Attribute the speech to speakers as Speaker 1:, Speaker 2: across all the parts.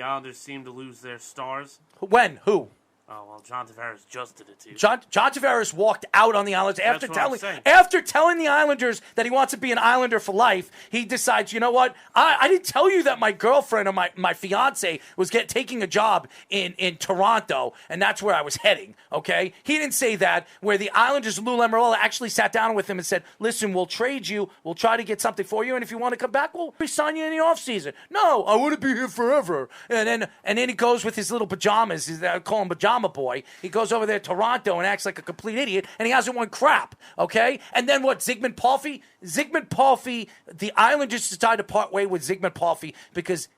Speaker 1: Islanders seem to lose their stars.
Speaker 2: When? Who?
Speaker 1: Oh, well, John Tavares just did it too.
Speaker 2: John Tavares walked out on the Islanders after telling the Islanders that he wants to be an Islander for life. He decides, you know what? I didn't tell you that my girlfriend or my fiance was taking a job in Toronto, and that's where I was heading, okay? He didn't say that, where the Islanders, Lou Lamoriello, actually sat down with him and said, listen, we'll trade you. We'll try to get something for you, and if you want to come back, we'll re-sign you in the offseason. No, I want to be here forever. And then he goes with his little pajamas. I call him pajama boy. He goes over there to Toronto and acts like a complete idiot, and he hasn't won crap, okay? And then what, Ziggy Palfy? Ziggy Palfy, the Islanders decided to part way with Ziggy Palfy because,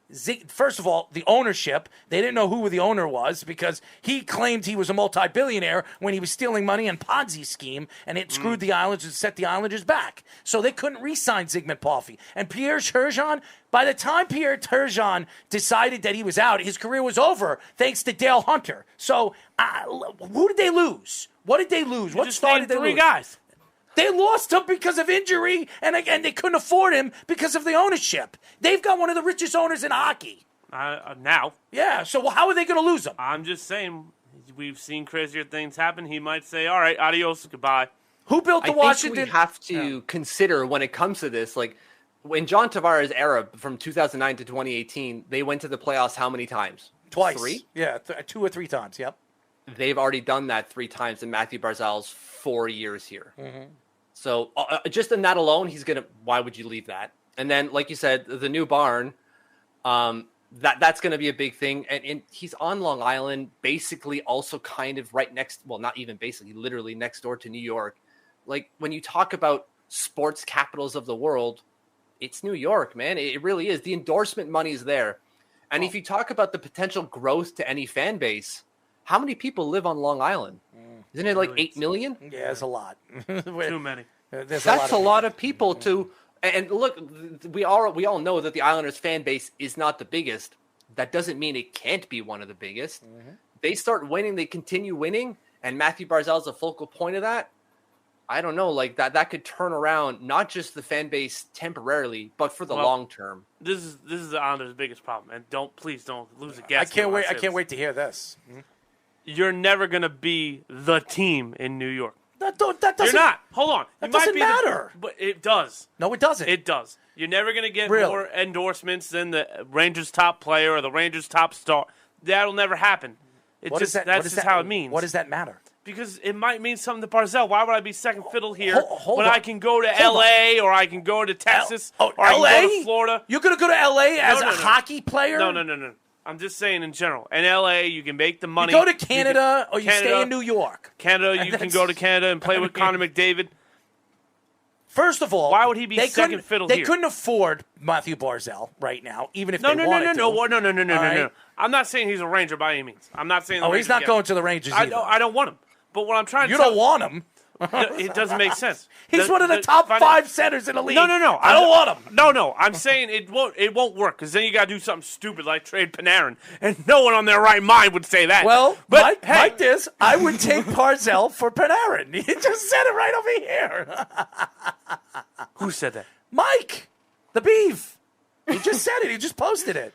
Speaker 2: first of all, the ownership, they didn't know who the owner was because he claimed he was a multi-billionaire when he was stealing money in Ponzi scheme, and it screwed the Islanders and set the Islanders back. So they couldn't re-sign Ziggy Palfy. And Pierre Turgeon, by the time Pierre Turgeon decided that he was out, his career was over thanks to Dale Hunter. So who did they lose? What did they lose? What started they lose?
Speaker 1: 3 guys.
Speaker 2: They lost him because of injury, and again, they couldn't afford him because of the ownership. They've got one of the richest owners in hockey.
Speaker 1: Now.
Speaker 2: Yeah, so how are they going to lose him?
Speaker 1: I'm just saying, we've seen crazier things happen. He might say, all right, adios, goodbye.
Speaker 2: Who built the Washington?
Speaker 3: I think we have to consider when it comes to this, like, in John Tavares' era from 2009 to 2018, they went to the playoffs how many times?
Speaker 2: Twice.
Speaker 3: 3?
Speaker 2: Yeah, 2 or 3 times, yep.
Speaker 3: They've already done that 3 times in Mathew Barzal's 4 years here. Mm-hmm. So just in that alone, why would you leave that? And then, like you said, the new barn, that's going to be a big thing. And he's on Long Island, basically also kind of right next, well, not even basically, literally next door to New York. Like, when you talk about sports capitals of the world, it's New York, man. It really is. The endorsement money is there. And if you talk about the potential growth to any fan base, how many people live on Long Island? Isn't it like 8 million?
Speaker 2: Yeah, it's a lot.
Speaker 1: Too many.
Speaker 2: That's
Speaker 3: a lot of people to. And look, we all know that the Islanders fan base is not the biggest. That doesn't mean it can't be one of the biggest. Mm-hmm. They start winning, they continue winning, and Mathew Barzal is a focal point of that. I don't know, like that could turn around not just the fan base temporarily, but for the long term.
Speaker 1: This is the Islanders' biggest problem, and please don't lose a guess.
Speaker 2: I can't wait to hear this. Mm-hmm.
Speaker 1: You're never gonna be the team in New York.
Speaker 2: That doesn't.
Speaker 1: You're not. Hold on.
Speaker 2: That doesn't matter.
Speaker 1: But it does.
Speaker 2: No, it doesn't.
Speaker 1: It does. You're never gonna get more endorsements than the Rangers' top player or the Rangers' top star. That'll never happen. That's just how it means.
Speaker 2: What does that matter?
Speaker 1: Because it might mean something to Barzal. Why would I be second fiddle here when I can go to L.A. or I can go to Texas or I can go to Florida?
Speaker 2: You're going to go to L.A. as a hockey player?
Speaker 1: No. I'm just saying in general. In L.A., you can make the money.
Speaker 2: You go to Canada or you stay in New York.
Speaker 1: Canada, you can go to Canada and play with Connor McDavid.
Speaker 2: First of all,
Speaker 1: why would he be second fiddle here?
Speaker 2: They couldn't afford Mathew Barzal right now, even if they wanted to.
Speaker 1: No. I'm not saying he's a Ranger by any means. I'm not saying.
Speaker 2: He's not going to the Rangers either.
Speaker 1: I don't want him. But what I'm trying to
Speaker 2: You don't want him.
Speaker 1: It doesn't make sense.
Speaker 2: He's one of the top 5 centers in the league.
Speaker 1: No.
Speaker 2: I don't want him.
Speaker 1: No. I'm saying it won't work because then you got to do something stupid like trade Panarin, and no one on their right mind would say that.
Speaker 2: Well, but Mike this, I would take Barzal for Panarin. He just said it right over here.
Speaker 1: Who said that?
Speaker 2: Mike, the beef. He just said it. He just posted it.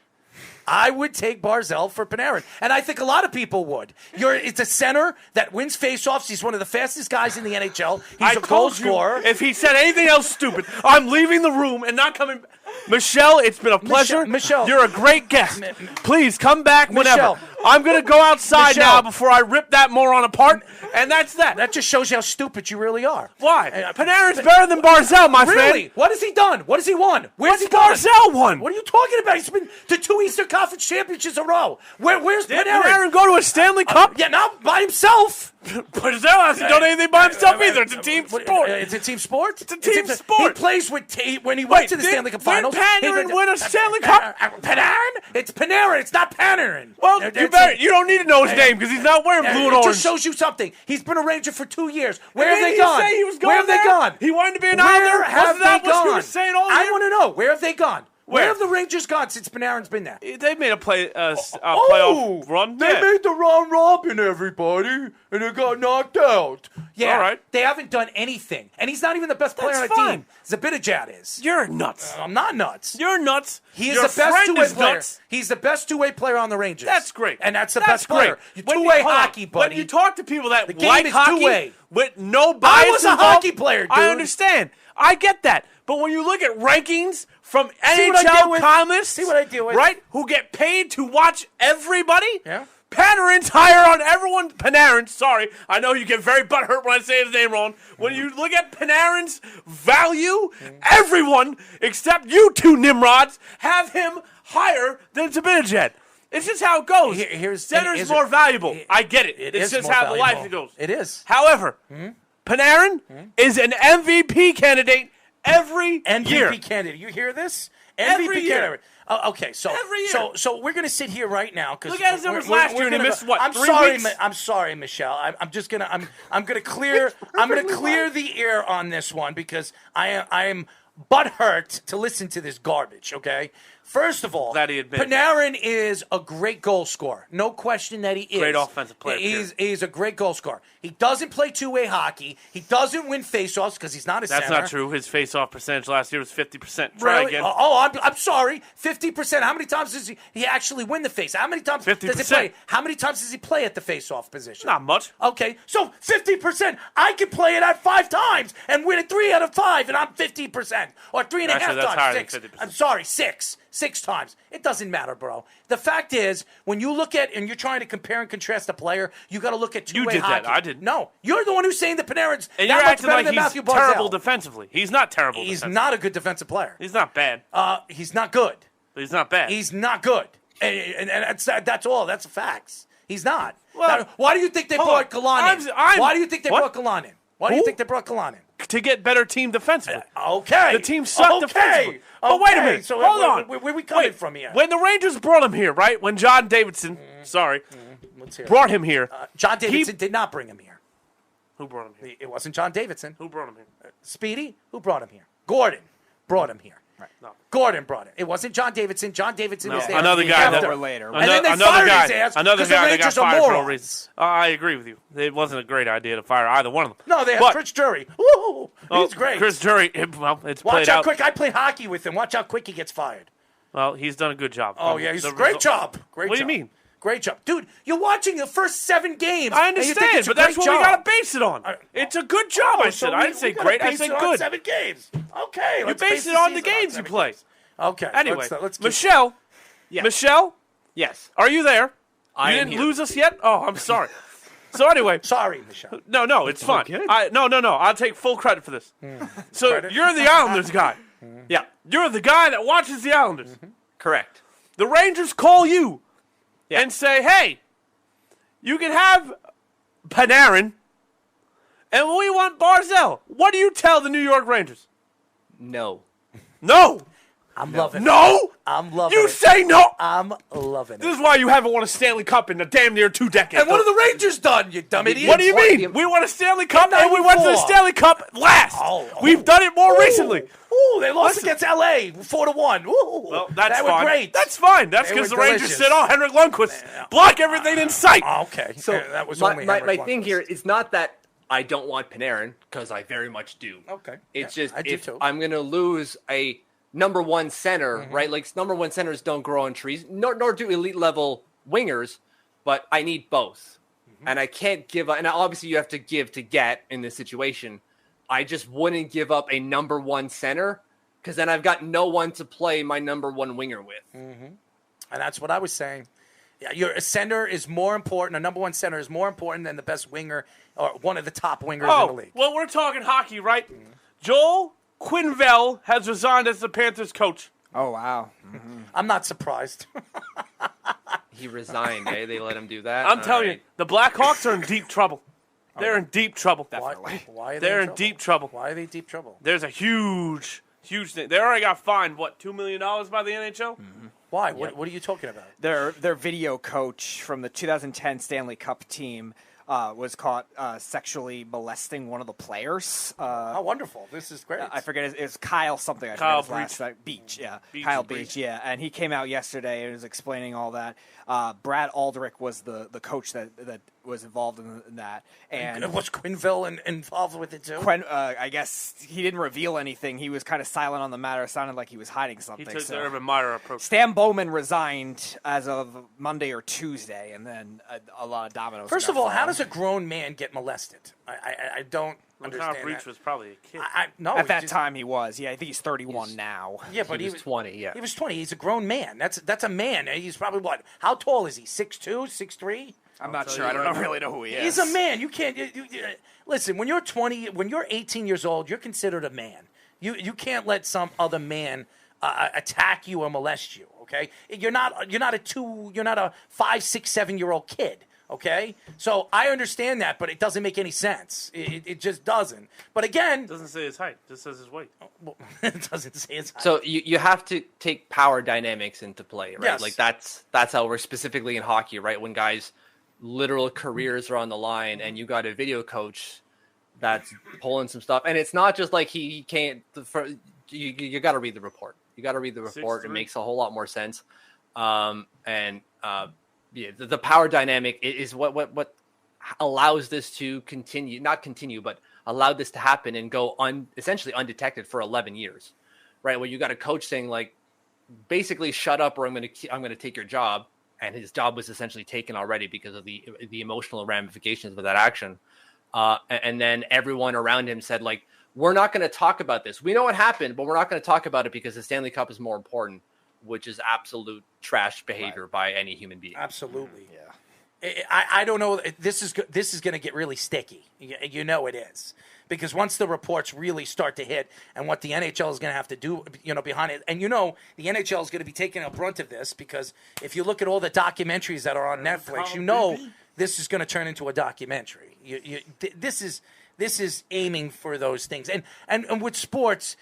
Speaker 2: I would take Barzal for Panarin, and I think a lot of people would. It's a center that wins faceoffs. He's one of the fastest guys in the NHL. He's a goal scorer.
Speaker 1: If he said anything else stupid, I'm leaving the room and not coming. Michel, it's been a pleasure.
Speaker 2: Michel,
Speaker 1: you're a great guest. Please come back whenever. I'm going to go outside now before I rip that moron apart, and that's that.
Speaker 2: That just shows you how stupid you really are.
Speaker 1: Why? Panarin's better than Barzal, my friend.
Speaker 2: Really? What has he done? What has he won?
Speaker 1: What's Barzal won?
Speaker 2: What are you talking about? He's been to 2 Eastern Conference championships in a row. Where's
Speaker 1: Did
Speaker 2: Panarin?
Speaker 1: Panarin go to a Stanley Cup?
Speaker 2: Yeah, not by himself.
Speaker 1: Barzal hasn't done anything by himself either. It's a team sport.
Speaker 2: It's a team sport?
Speaker 1: It's a team sport.
Speaker 2: He plays with when he went to the Stanley Cup Finals.
Speaker 1: Did Panarin win a Stanley Cup?
Speaker 2: Panarin? It's Panarin. It's not Panarin.
Speaker 1: Well, you don't need to know his name because he's not wearing blue and orange.
Speaker 2: It just shows you something. He's been a Ranger for 2 years. Where have they
Speaker 1: Did
Speaker 2: gone?
Speaker 1: he say he was going
Speaker 2: Where have they
Speaker 1: there?
Speaker 2: gone?
Speaker 1: He wanted to be an
Speaker 2: Islander.
Speaker 1: Islander.
Speaker 2: Where have they gone?
Speaker 1: What you were saying all year?
Speaker 2: I want to know. Where have they gone? Where have the Rangers gone since Panarin's been there?
Speaker 1: They've made a playoff run.
Speaker 2: They made the round robin, everybody, and they got knocked out. Yeah,
Speaker 1: all right.
Speaker 2: They haven't done anything, and he's not even the best player on the team. Zibanejad is.
Speaker 1: You're nuts.
Speaker 2: I'm not nuts.
Speaker 1: You're nuts.
Speaker 2: He is
Speaker 1: Your
Speaker 2: the best two-way player.
Speaker 1: Nuts.
Speaker 2: He's the best two-way player on the Rangers.
Speaker 1: That's great.
Speaker 2: And that's the best player. Two-way hockey, buddy.
Speaker 1: When you talk to people that
Speaker 2: game
Speaker 1: like
Speaker 2: is
Speaker 1: hockey
Speaker 2: two-way.
Speaker 1: with no bias
Speaker 2: I was a hockey player, dude.
Speaker 1: I understand. I get that. But when you look at rankings from NHL columnists,
Speaker 2: see what I deal with,
Speaker 1: right, who get paid to watch everybody,
Speaker 2: yeah.
Speaker 1: Panarin's higher on everyone. Panarin, sorry. I know you get very butthurt when I say his name wrong. When you look at Panarin's value, everyone except you two Nimrods have him higher than Zibanejad. It's just how it goes. Center's more valuable. I get it. It's just how the life goes.
Speaker 2: It is.
Speaker 1: However, Panarin is an MVP candidate every year.
Speaker 2: MVP candidate. You hear this?
Speaker 1: Every year.
Speaker 2: Candidate. Okay, so
Speaker 1: every year.
Speaker 2: So we're gonna sit here right now because
Speaker 1: look at his numbers last year and he missed what?
Speaker 2: I'm
Speaker 1: 3
Speaker 2: sorry,
Speaker 1: weeks?
Speaker 2: I'm sorry, Michelle. I'm just gonna clear the air on this one because I am butthurt to listen to this garbage. Okay. First of all, Panarin is a great goal scorer. No question that he is.
Speaker 1: Great offensive player.
Speaker 2: He's a great goal scorer. He doesn't play two-way hockey. He doesn't win faceoffs because he's not a center.
Speaker 1: That's not true. His faceoff percentage last year was 50%. Try again.
Speaker 2: Oh, I'm sorry. 50%. How many times does he actually win the face? How many times
Speaker 1: 50%.
Speaker 2: does he play? How many times does he play at the faceoff position?
Speaker 1: Not much.
Speaker 2: Okay, so 50%. I can play it at 5 times and win it 3 out of 5, and I'm 50%. Or 3.5 times. 6. I'm sorry, 6. 6 times. It doesn't matter, bro. The fact is, when you look at and you're trying to compare and contrast a player, you got to look at two-way hockey.
Speaker 1: You did that. I didn't.
Speaker 2: No, you're the one who's saying that Panarin's
Speaker 1: and
Speaker 2: that
Speaker 1: you're
Speaker 2: much
Speaker 1: acting
Speaker 2: better
Speaker 1: like
Speaker 2: than
Speaker 1: he's
Speaker 2: Mathew Barzal.
Speaker 1: Terrible defensively. He's not terrible.
Speaker 2: He's not a good defensive player.
Speaker 1: He's not bad.
Speaker 2: He's not good.
Speaker 1: But he's not bad.
Speaker 2: He's not good, and that's all. That's facts. He's not.
Speaker 1: Well,
Speaker 2: why do you think they brought Kalon in? Why do you think they brought Kalon in? Why do you think they brought Kalon in?
Speaker 1: To get better team defensively.
Speaker 2: Okay.
Speaker 1: The team sucked defensively. But wait a minute.
Speaker 2: So
Speaker 1: hold on.
Speaker 2: Where we coming from here?
Speaker 1: When the Rangers brought him here, right? When John Davidson, brought him here.
Speaker 2: John Davidson did not bring him here.
Speaker 1: Who brought him here?
Speaker 2: It wasn't John Davidson.
Speaker 1: Who brought him here?
Speaker 2: Speedy. Who brought him here? Gordon brought him here.
Speaker 4: Right.
Speaker 1: No.
Speaker 2: Gordon brought it. It wasn't John Davidson. John Davidson was there.
Speaker 1: Another guy
Speaker 4: that later.
Speaker 2: And then they fired his ass
Speaker 1: another guy that got fired for no reason.
Speaker 2: morons.
Speaker 1: I agree with you. It wasn't a great idea to fire either one of them.
Speaker 2: No, they had Chris Drury. Woo! He's great.
Speaker 1: Chris Drury, well, it's
Speaker 2: Watch
Speaker 1: played
Speaker 2: how
Speaker 1: out.
Speaker 2: quick. I played hockey with him. Watch how quick he gets fired.
Speaker 1: Well, he's done a good job.
Speaker 2: Oh, yeah. He's a great job. Great job.
Speaker 1: What do you mean?
Speaker 2: Great job. Dude, you're watching the first 7 games.
Speaker 1: I understand, but that's what we got to base it on. It's a good job, I said. I didn't say great. I said good.
Speaker 2: 7 games. Okay.
Speaker 1: You base it on the games you play.
Speaker 2: Okay.
Speaker 1: Anyway,
Speaker 2: let's keep
Speaker 1: Michelle.
Speaker 3: Yes.
Speaker 1: Michelle?
Speaker 3: Yes.
Speaker 1: Are you there?
Speaker 3: I
Speaker 1: You
Speaker 3: am
Speaker 1: didn't
Speaker 3: here.
Speaker 1: lose us yet? Oh, I'm sorry. So anyway.
Speaker 2: Sorry, Michelle.
Speaker 1: No, it's fine. No. I'll take full credit for this. So you're the Islanders guy.
Speaker 3: Yeah.
Speaker 1: You're the guy that watches the Islanders.
Speaker 3: Correct.
Speaker 1: The Rangers call you and say, hey, you can have Panarin, and we want Barzal. What do you tell the New York Rangers?
Speaker 3: No.
Speaker 1: No.
Speaker 2: I'm loving it.
Speaker 1: No.
Speaker 2: I'm loving
Speaker 1: You
Speaker 2: it.
Speaker 1: say no.
Speaker 2: I'm loving it.
Speaker 1: This is why you haven't won a Stanley Cup in a damn near 2 decades.
Speaker 2: And what have the Rangers done, you dumb idiot?
Speaker 1: What do you mean? We won a Stanley Cup and we went to the
Speaker 2: 94.
Speaker 1: Stanley Cup last. We've done it more recently.
Speaker 2: Ooh, they lost against L.A. 4-1. Ooh,
Speaker 1: Well, that's
Speaker 2: they
Speaker 1: fine.
Speaker 2: were great.
Speaker 1: That's fine. That's
Speaker 2: They
Speaker 1: because the
Speaker 2: were
Speaker 1: Rangers
Speaker 2: delicious.
Speaker 1: said, "Oh, Henrik Lundqvist, block everything in sight."
Speaker 2: Okay.
Speaker 3: So
Speaker 2: that was
Speaker 3: my
Speaker 2: only
Speaker 3: my thing here is not that I don't want Panarin, because I very much do.
Speaker 2: Okay.
Speaker 3: It's
Speaker 2: Yeah,
Speaker 3: just
Speaker 2: I do
Speaker 3: if
Speaker 2: too.
Speaker 3: I'm going to lose a number 1 center, right? Like number 1 centers don't grow on trees, nor do elite level wingers, but I need both. And I can't give up. And obviously you have to give to get in this situation. I just wouldn't give up a number 1 center, because then I've got no one to play my number 1 winger with.
Speaker 2: And that's what I was saying. Yeah, your center is more important. A number 1 center is more important than the best winger or one of the top wingers in the league.
Speaker 1: Well, we're talking hockey, right? Joel Quenneville has resigned as the Panthers coach.
Speaker 4: Oh, wow.
Speaker 2: I'm not surprised.
Speaker 3: He resigned, eh? They let him do that.
Speaker 1: I'm telling you, the Blackhawks are in deep trouble. They're in deep trouble.
Speaker 2: Why are they
Speaker 1: They're in deep trouble.
Speaker 2: Why are they in deep trouble?
Speaker 1: There's a huge thing. They already got fined, $2 million by the NHL?
Speaker 2: Why? What are you talking about?
Speaker 4: Their video coach from the 2010 Stanley Cup team was caught sexually molesting one of the players.
Speaker 2: Oh, wonderful! This is great.
Speaker 4: I forget it was Kyle something.
Speaker 1: Kyle
Speaker 4: Beach, yeah,
Speaker 1: Beach
Speaker 4: Kyle Beach, yeah, and he came out yesterday and was explaining all that. Brad Aldrich was the coach that was involved in that, and
Speaker 2: was Quenneville involved with it too?
Speaker 4: I guess he didn't reveal anything. He was kind of silent on the matter. It sounded like he was hiding something.
Speaker 1: He took the Urban Meyer approach.
Speaker 4: Stan Bowman resigned as of Monday or Tuesday, and then a lot of dominoes.
Speaker 2: First of all, how does a grown man get molested? I don't understand
Speaker 1: Kyle Breach
Speaker 2: that.
Speaker 1: was probably a kid.
Speaker 2: No,
Speaker 4: at that time he was. Yeah, I think he's 31 now.
Speaker 2: Yeah, but
Speaker 3: he was 20. Yeah,
Speaker 2: he was 20. He's a grown man. That's a man. He's probably what? How tall is he? 6'2", 6'3"?
Speaker 4: I'm not sure. I don't really know who he is.
Speaker 2: He's a man. You can't listen. When you're 20, when you're 18 years old, you're considered a man. You can't let some other man attack you or molest you. Okay, you're not a 5, 6, 7-year-old kid. Okay, so I understand that, but it doesn't make any sense. It just doesn't. But again,
Speaker 1: it doesn't say his height; it just says his weight.
Speaker 2: Well, it doesn't say his height.
Speaker 3: So you have to take power dynamics into play, right?
Speaker 2: Yes.
Speaker 3: Like that's how we're specifically in hockey, right? When guys' literal careers are on the line, and you got a video coach that's pulling some stuff, and it's not just like he can't. You got to read the report. You got to read the report.
Speaker 1: 6'3".
Speaker 3: It makes a whole lot more sense. Yeah, the power dynamic is what allows this to but allowed this to happen and go essentially undetected for 11 years, right? Where you got a coach saying like, basically shut up or I'm going to take your job. And his job was essentially taken already because of the emotional ramifications of that action. And then everyone around him said like, we're not going to talk about this. We know what happened, but we're not going to talk about it because the Stanley Cup is more important. Which is absolute trash behavior by any human being.
Speaker 2: Absolutely. Yeah. I don't know. This is going to get really sticky. You know it is. Because once the reports really start to hit and what the NHL is going to have to do, behind it. And the NHL is going to be taking a brunt of this because if you look at all the documentaries that are on Netflix, this is going to turn into a documentary. This is aiming for those things. And with sports,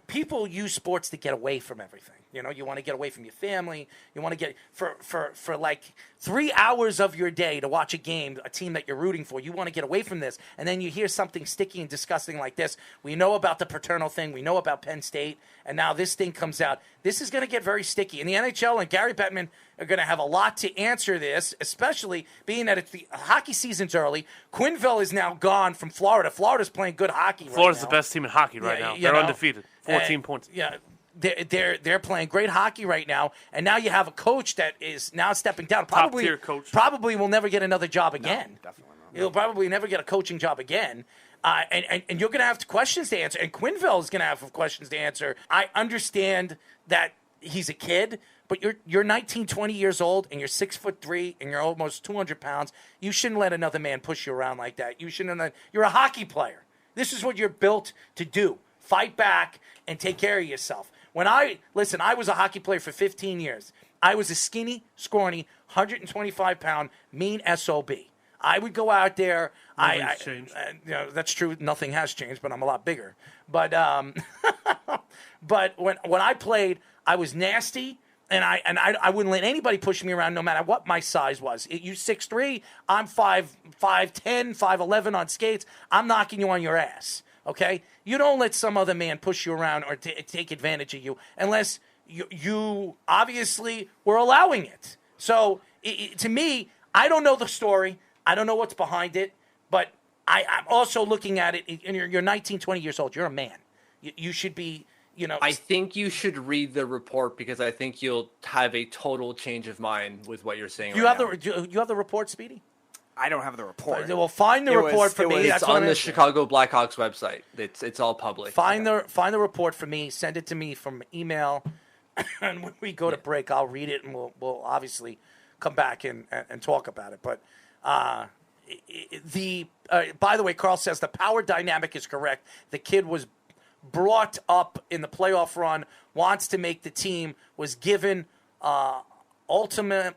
Speaker 2: people use sports to get away from everything. You want to get away from your family. You want to get for like 3 hours of your day to watch a game, a team that you're rooting for. You want to get away from this, and then you hear something sticky and disgusting like this. We know about the paternal thing. We know about Penn State, and now this thing comes out. This is going to get very sticky. And the NHL and Gary Bettman are going to have a lot to answer this, especially being that it's the hockey season's early. Quenneville is now gone from Florida. Florida's playing good hockey right now.
Speaker 1: Florida's the best team in hockey right now. They're undefeated. 14 points.
Speaker 2: Yeah. They're playing great hockey right now, and now you have a coach that is now stepping down. Probably,
Speaker 1: top-tier coach.
Speaker 2: Probably will never get another job again.
Speaker 4: No, definitely not.
Speaker 2: He'll probably never get a coaching job again. And you're going to have questions to answer, and Quenneville is going to have questions to answer. I understand that he's a kid, but you're 19, 20 years old, and you're 6'3", and you're almost 200 pounds. You shouldn't let another man push you around like that. You're a hockey player. This is what you're built to do. Fight back and take care of yourself. I was a hockey player for 15 years. I was a skinny, scrawny, 125-pound, mean SOB. I would go out there.
Speaker 1: Nothing's changed.
Speaker 2: That's true. Nothing has changed, but I'm a lot bigger. But but when I played, I was nasty, and I wouldn't let anybody push me around, no matter what my size was. You 6'3", I'm 5'10", 5'11" on skates. I'm knocking you on your ass. Okay, you don't let some other man push you around or take advantage of you unless you obviously were allowing it. So to me, I don't know the story. I don't know what's behind it, but I'm also looking at it. And you're 19, 20 years old. You're a man. You should be.
Speaker 3: I think you should read the report because I think you'll have a total change of mind with what you're saying.
Speaker 2: Do you have the report, Speedy?
Speaker 4: I don't have the report.
Speaker 2: Well, find the report for me.
Speaker 3: It's on the Chicago Blackhawks website. It's all public.
Speaker 2: Find the report for me. Send it to me from email, and when we go to break, I'll read it, and we'll obviously come back and talk about it. But by the way, Carl says the power dynamic is correct. The kid was brought up in the playoff run, wants to make the team, was given ultimatum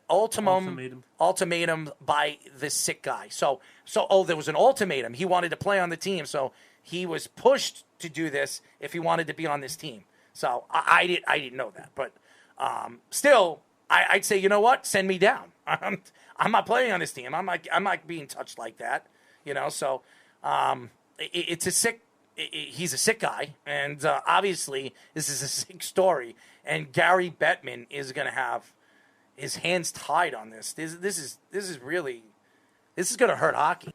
Speaker 2: by this sick guy. So there was an ultimatum. He wanted to play on the team, so he was pushed to do this if he wanted to be on this team. So I didn't know that, but still, I'd say, you know what? Send me down. I'm not playing on this team. I'm not being touched like that. So it's a sick. He's a sick guy, and obviously this is a sick story. And Gary Bettman is going to have his hands tied on this. This is going to hurt hockey.